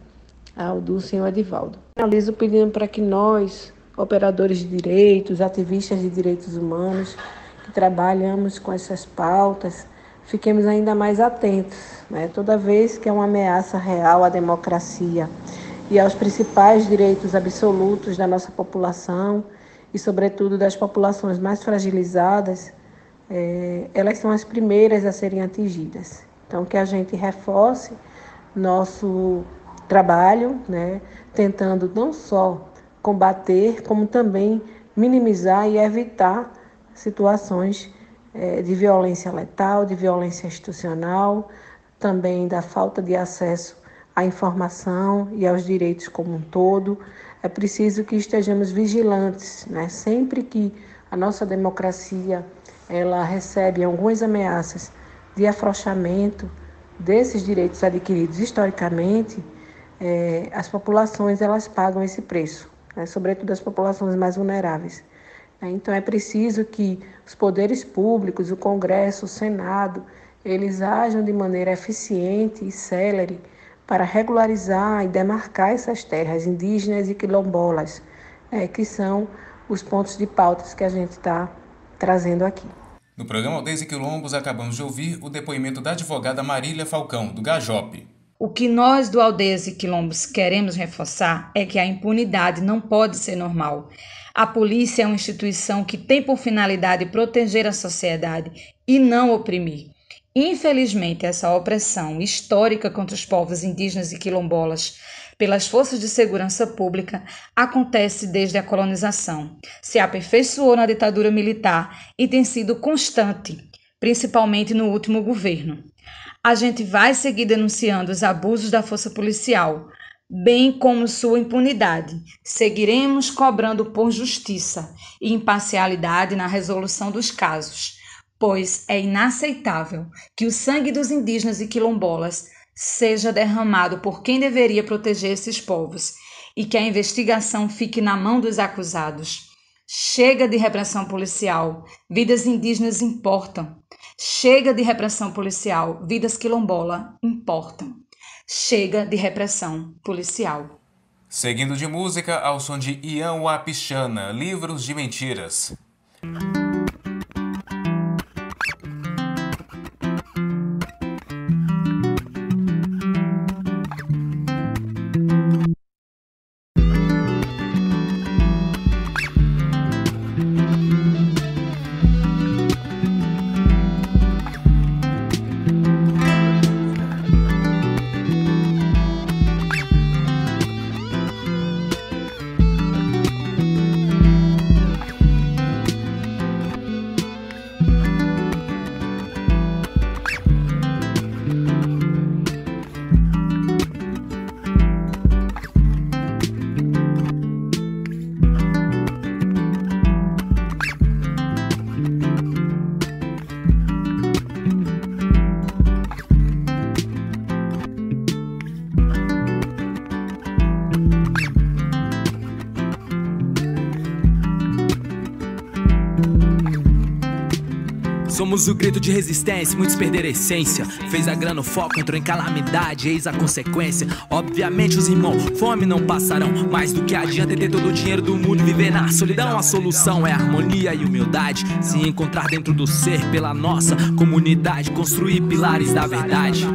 ao do senhor Edivaldo. Finalizo pedindo para que nós, operadores de direitos, ativistas de direitos humanos, que trabalhamos com essas pautas, fiquemos ainda mais atentos, né? Toda vez que é uma ameaça real à democracia e aos principais direitos absolutos da nossa população e, sobretudo, das populações mais fragilizadas, elas são as primeiras a serem atingidas. Então, que a gente reforce nosso trabalho, né? Tentando não só combater, como também minimizar e evitar situações de violência letal, de violência institucional, também da falta de acesso à informação e aos direitos como um todo. É preciso que estejamos vigilantes, né? Sempre que a nossa democracia ela recebe algumas ameaças de afrouxamento desses direitos adquiridos historicamente, as populações elas pagam esse preço, né? Sobretudo as populações mais vulneráveis. Então é preciso que os poderes públicos, o Congresso, o Senado, eles ajam de maneira eficiente e célere para regularizar e demarcar essas terras indígenas e quilombolas, que são os pontos de pautas que a gente está trazendo aqui. No programa Aldeias e Quilombos, acabamos de ouvir o depoimento da advogada Marília Falcão, do Gajop. O que nós do Aldeias e Quilombos queremos reforçar é que a impunidade não pode ser normal. A polícia é uma instituição que tem por finalidade proteger a sociedade e não oprimir. Infelizmente, essa opressão histórica contra os povos indígenas e quilombolas pelas forças de segurança pública acontece desde a colonização. Se aperfeiçoou na ditadura militar e tem sido constante, principalmente no último governo. A gente vai seguir denunciando os abusos da força policial, bem como sua impunidade. Seguiremos cobrando por justiça e imparcialidade na resolução dos casos, pois é inaceitável que o sangue dos indígenas e quilombolas seja derramado por quem deveria proteger esses povos e que a investigação fique na mão dos acusados. Chega de repressão policial, vidas indígenas importam. Chega de repressão policial, vidas quilombola importam. Chega de repressão policial. Seguindo de música ao som de Ian Wapichana, Livros de Mentiras. Somos o grito de resistência, muitos perderam a essência. Fez a grana o foco, entrou em calamidade, eis a consequência. Obviamente os irmãos, fome não passarão. Mais do que adianta é ter todo o dinheiro do mundo e viver na solidão. A solução é harmonia e humildade. Se encontrar dentro do ser pela nossa comunidade. Construir pilares da verdade.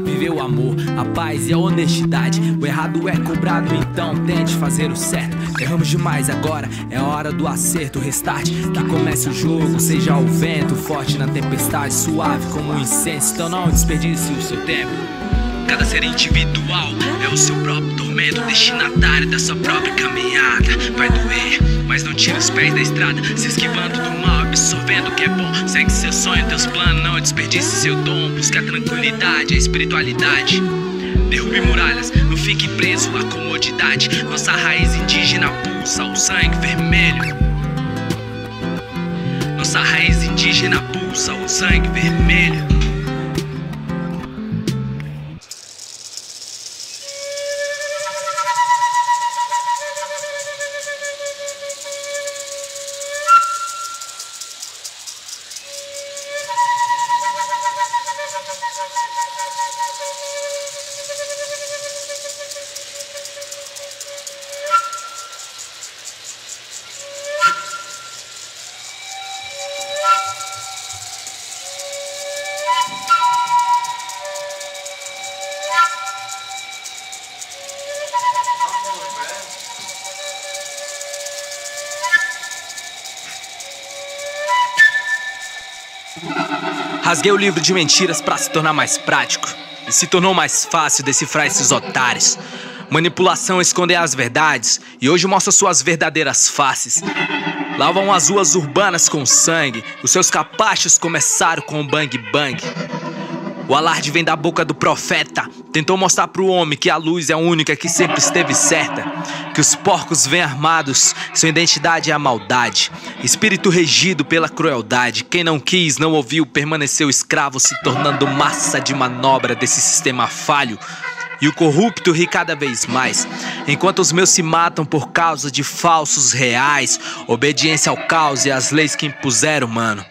Viver o amor, a paz e a honestidade. O errado é cobrado, então tente fazer o certo. Erramos demais agora, é hora do acerto, restart. Que comece o jogo, seja o vento forte na tempestade, suave como um incenso. Então não desperdice o seu tempo. Cada ser individual é o seu próprio tormento, destinatário da sua própria caminhada. Vai doer, mas não tira os pés da estrada, se esquivando do mal, absorvendo o que é bom. Segue seu sonho, teus planos, não desperdice seu dom. Busca a tranquilidade, a espiritualidade. Derrube muralhas, não fique preso à comodidade. Nossa raiz indígena pulsa o sangue vermelho. Nossa raiz indígena pulsa o sangue vermelho. Rasguei o livro de mentiras pra se tornar mais prático. E se tornou mais fácil decifrar esses otários. Manipulação é esconder as verdades. E hoje mostra suas verdadeiras faces. Lavam as ruas urbanas com sangue. Os seus capachos começaram com o bang bang. O alarde vem da boca do profeta. Tentou mostrar pro homem que a luz é a única que sempre esteve certa. Que os porcos vêm armados, sua identidade é a maldade. Espírito regido pela crueldade. Quem não quis, não ouviu, permaneceu escravo, se tornando massa de manobra desse sistema falho. E o corrupto ri cada vez mais, enquanto os meus se matam por causa de falsos reais. Obediência ao caos e às leis que impuseram, mano.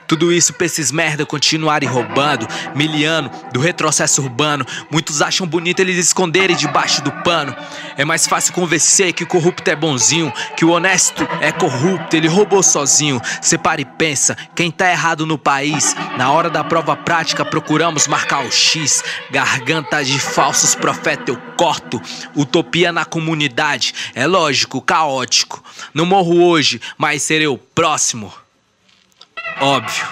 Tudo isso pra esses merda continuarem roubando, miliano do retrocesso urbano. Muitos acham bonito eles esconderem debaixo do pano. É mais fácil convencer que o corrupto é bonzinho, que o honesto é corrupto, ele roubou sozinho. Separa e pensa, quem tá errado no país? Na hora da prova prática procuramos marcar o X. Garganta de falsos profetas eu corto. Utopia na comunidade, é lógico, caótico. Não morro hoje, mas serei o próximo. Óbvio,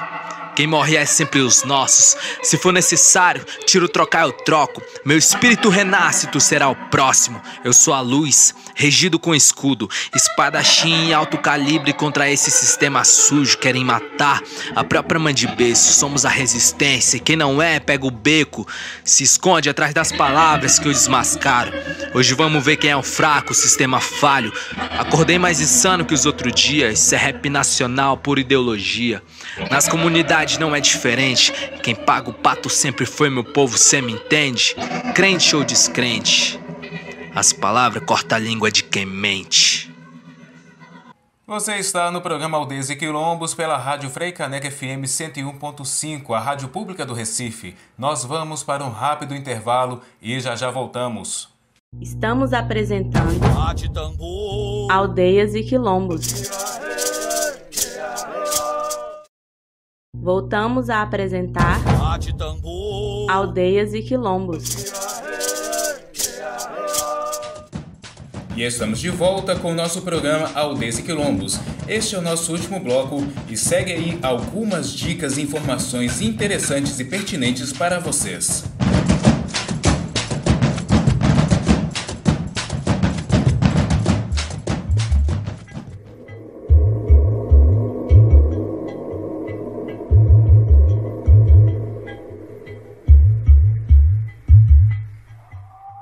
quem morre é sempre os nossos. Se for necessário, tiro trocar eu troco. Meu espírito renasce, tu será o próximo. Eu sou a luz, regido com escudo. Espadachim em alto calibre contra esse sistema sujo. Querem matar a própria mãe de berço. Somos a resistência e quem não é, pega o beco. Se esconde atrás das palavras que eu desmascaro. Hoje vamos ver quem é o fraco, o sistema falho. Acordei mais insano que os outros dias. Isso é rap nacional por ideologia. Nas comunidades não é diferente. Quem paga o pato sempre foi meu povo, cê me entende? Crente ou descrente, as palavras cortam a língua de quem mente. Você está no programa Aldeias e Quilombos pela Rádio Frei Caneca FM 101.5, a rádio pública do Recife. Nós vamos para um rápido intervalo e já voltamos. Estamos apresentando Aldeias e Quilombos. Voltamos a apresentar Aldeias e Quilombos. E estamos de volta com o nosso programa Aldeias e Quilombos. Este é o nosso último bloco e segue aí algumas dicas e informações interessantes e pertinentes para vocês.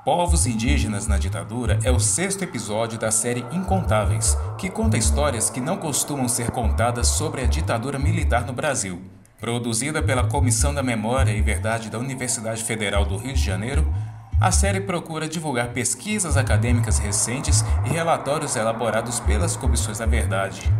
Povos indígenas na ditadura é o 6º episódio da série Incontáveis, que conta histórias que não costumam ser contadas sobre a ditadura militar no Brasil. Produzida pela Comissão da Memória e Verdade da Universidade Federal do Rio de Janeiro, a série procura divulgar pesquisas acadêmicas recentes e relatórios elaborados pelas Comissões da Verdade.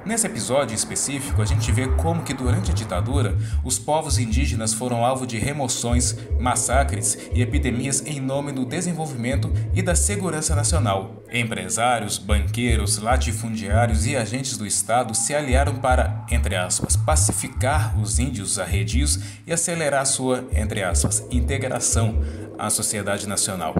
Nesse episódio específico, a gente vê como que durante a ditadura, os povos indígenas foram alvo de remoções, massacres e epidemias em nome do desenvolvimento e da segurança nacional. Empresários, banqueiros, latifundiários e agentes do Estado se aliaram para, entre aspas, pacificar os índios arredios e acelerar sua, entre aspas, integração à sociedade nacional.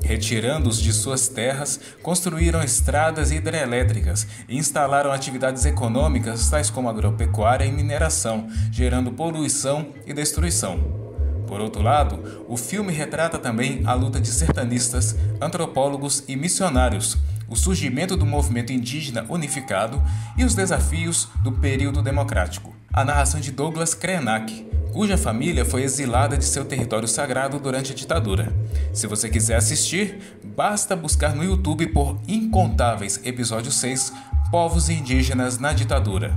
Retirando-os de suas terras, construíram estradas hidrelétricas e instalaram atividades econômicas tais como agropecuária e mineração, gerando poluição e destruição. Por outro lado, o filme retrata também a luta de sertanistas, antropólogos e missionários, o surgimento do movimento indígena unificado e os desafios do período democrático. A narração de Douglas Krenak, cuja família foi exilada de seu território sagrado durante a ditadura. Se você quiser assistir, basta buscar no YouTube por Incontáveis Episódio 6, Povos Indígenas na Ditadura.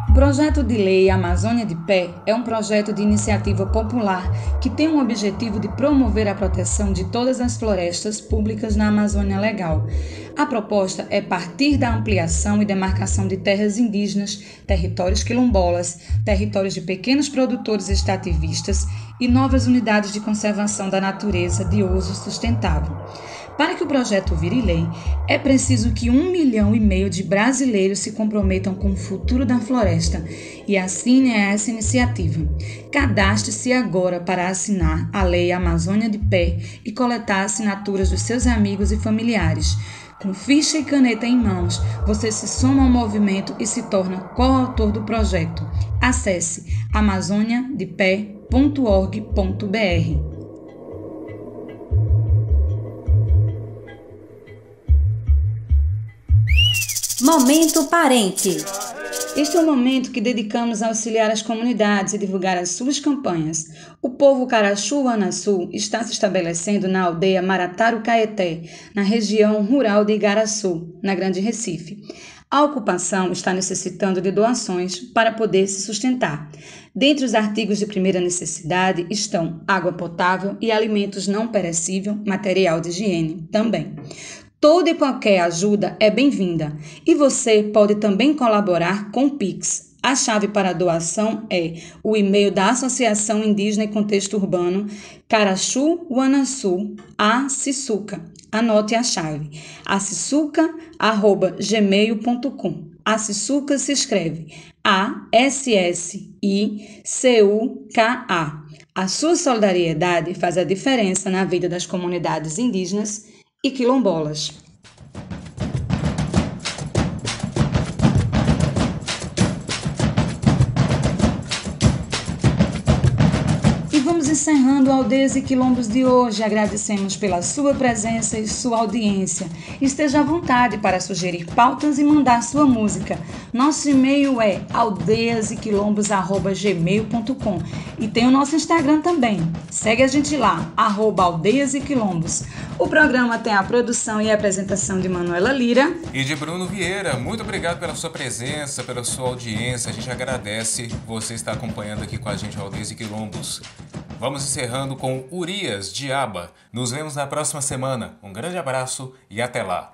O projeto de lei Amazônia de Pé é um projeto de iniciativa popular que tem o objetivo de promover a proteção de todas as florestas públicas na Amazônia Legal. A proposta é partir da ampliação e demarcação de terras indígenas, territórios quilombolas, territórios de pequenos produtores extrativistas e novas unidades de conservação da natureza de uso sustentável. Para que o projeto vire lei, é preciso que 1,5 milhão de brasileiros se comprometam com o futuro da floresta e assinem essa iniciativa. Cadastre-se agora para assinar a Lei Amazônia de Pé e coletar assinaturas dos seus amigos e familiares. Com ficha e caneta em mãos, você se soma ao movimento e se torna coautor do projeto. Acesse amazoniadepé.org.br. Momento Parente. Este é o momento que dedicamos a auxiliar as comunidades e divulgar as suas campanhas. O povo Caraçu-Uanaçu está se estabelecendo na aldeia Marataru-Caeté, na região rural de Igaraçu, na Grande Recife. A ocupação está necessitando de doações para poder se sustentar. Dentre os artigos de primeira necessidade estão água potável e alimentos não perecíveis, material de higiene também. Toda e qualquer ajuda é bem-vinda e você pode também colaborar com o Pix. A chave para a doação é o e-mail da Associação Indígena e Contexto Urbano Caraçu-Uanaçu, Acisuca. Anote a chave, acisuca@gmail.com. Acisuca se escreve A-S-S-I-C-U-K-A. A sua solidariedade faz a diferença na vida das comunidades indígenas e quilombolas. E vamos encerrando o Aldeias e Quilombos de hoje. Agradecemos pela sua presença e sua audiência. Esteja à vontade para sugerir pautas e mandar sua música. Nosso e-mail é aldeiasequilombos@gmail.com e tem o nosso Instagram também. Segue a gente lá, @Aldeias e Quilombos. O programa tem a produção e a apresentação de Manuela Lira e de Bruno Vieira. Muito obrigado pela sua presença, pela sua audiência. A gente agradece você estar acompanhando aqui com a gente Aldeias e Quilombos. Vamos encerrando com Urias, de Aba. Nos vemos na próxima semana. Um grande abraço e até lá.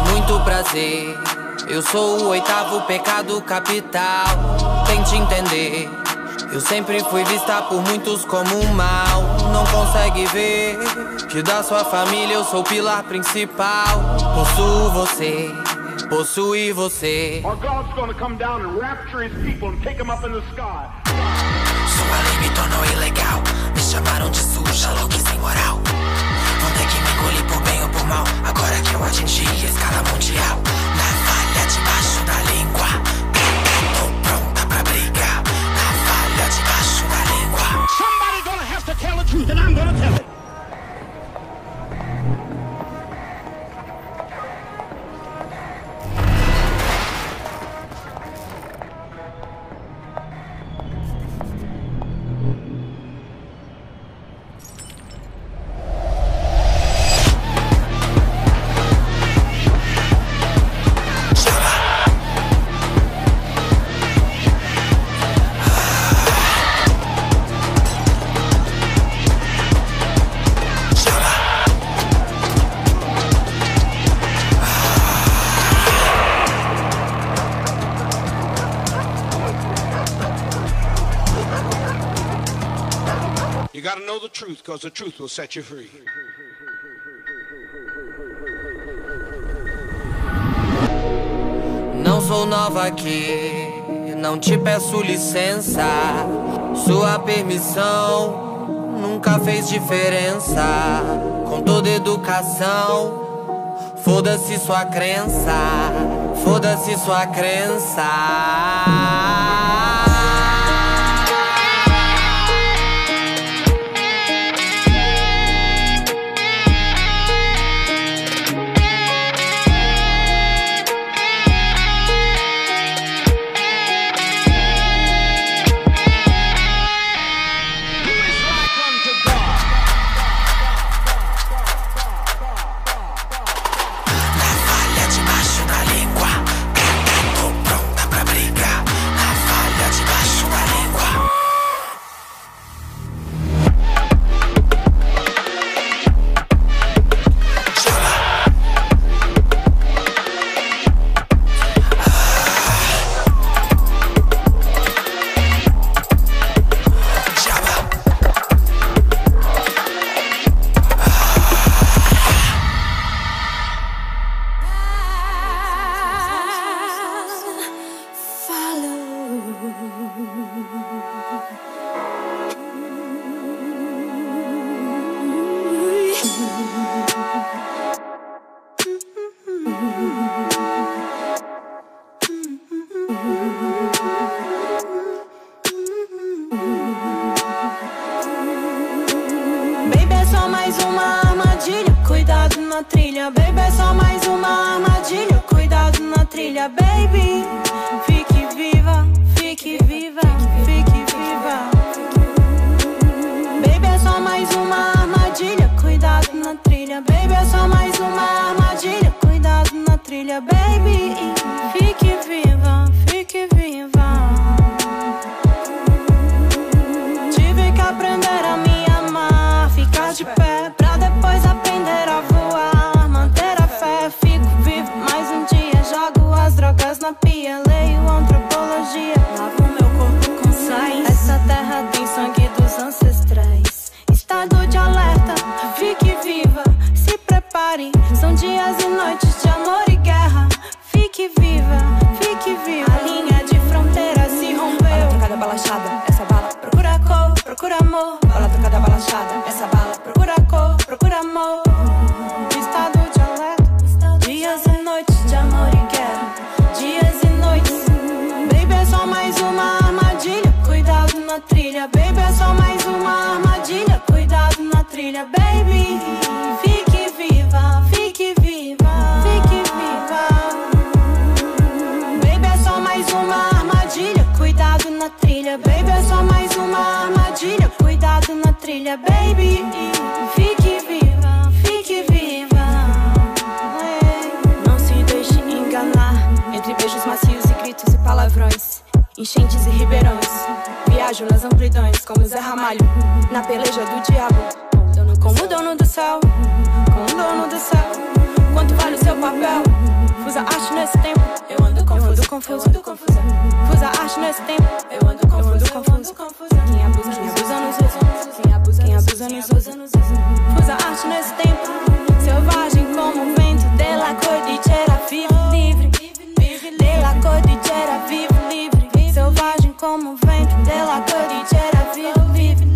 Muito prazer, eu sou o 8º pecado capital. Tente entender, eu sempre fui vista por muitos como um mal. Não consegue ver que da sua família eu sou o pilar principal. Possuo você, possui você. Our God's gonna come down and rapture his people and take them up in the sky. Sua lei me tornou ilegal, me chamaram de suja, louca e sem moral. Vão ter que me engolir por bem ou por mal, agora que eu atingi a escala mundial. Na falha debaixo da língua, tô pronta pra brigar. Na falha debaixo da língua. Somebody gonna have to tell the truth and I'm gonna tell it. You gotta know the truth, because the truth will set you free. Não sou nova aqui, não te peço licença. Sua permissão nunca fez diferença. Com toda educação, foda-se sua crença, foda-se sua crença. Baby, é só mais uma armadilha, cuidado na trilha. Baby, é só mais uma armadilha, cuidado na trilha. Baby, fique viva, fique viva, fique viva. Baby, é só mais uma armadilha, cuidado na trilha. Baby, é só mais uma armadilha, cuidado na trilha. Baby, fique viva, fique viva. Tive que aprender a me amar, ficar de pé pra depois aprender a voar. Manter a fé, fico vivo mais um dia. Jogo as drogas na pia, leio antropologia. Lavo meu corpo com sais. Essa terra tem sangue dos ancestrais. Estado de alerta, fique viva, se prepare. São dias e noites de amor e guerra. Fique viva, fique viva. A linha de fronteira se rompeu. Bala trocada, bala achada, essa bala procura cor, procura amor. Bala trocada, bala achada, essa bala procura cor, procura amor. Estado de alerta, dias e noites de amor e guerra. Dias e noites. Baby, é só mais uma armadilha, cuidado na trilha. Baby, é só mais uma armadilha, cuidado na trilha. Baby, fique viva, fique viva, fique viva. Baby, é só mais uma armadilha, cuidado na trilha. Baby, é só mais uma armadilha, cuidado na trilha. Baby, fique viva, fique viva. Não se deixe enganar entre beijos macios e gritos e palavrões, enchentes e ribeirões. Viajo nas amplidões como Zé Ramalho na peleja do diabo. Com o dono do céu, com o dono do céu. Quanto vale o seu papel? Fusa arte nesse tempo, eu ando confusa, Fusa arte nesse tempo, eu ando confusa. Quem abusa nos usa, quem abusa nos usa. Fusa arte nesse tempo, selvagem como o vento. De la cordillera, vive livre. De la cordillera, vive livre. Selvagem como o vento. De la cordillera, vive livre.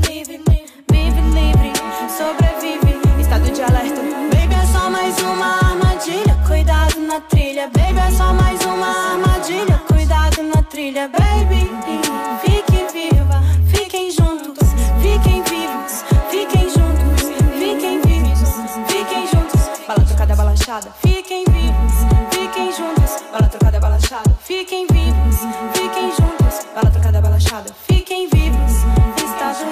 Vive livre, sobrevive. Estado de alerta. Baby, é só mais uma armadilha, cuidado na trilha. Baby, é só mais uma armadilha, cuidado na trilha. Baby, fique viva, fiquem juntos, fiquem vivos, fiquem juntos, fiquem vivos, fiquem juntos. Bala trocada, bala achada, fiquem vivos, fiquem juntos. Bala trocada, bala achada, fiquem vivos, fiquem juntos. Bala trocada, bala achada, fiquem vivos. Estado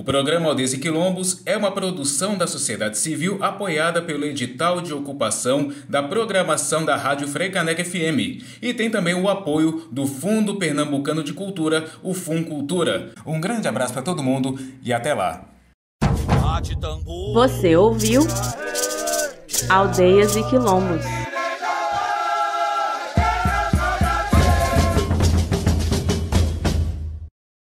O programa Aldeias e Quilombos é uma produção da sociedade civil apoiada pelo edital de ocupação da programação da Rádio Freicaneca FM e tem também o apoio do Fundo Pernambucano de Cultura, o FUNCultura. Um grande abraço para todo mundo e até lá. Você ouviu Aldeias e Quilombos.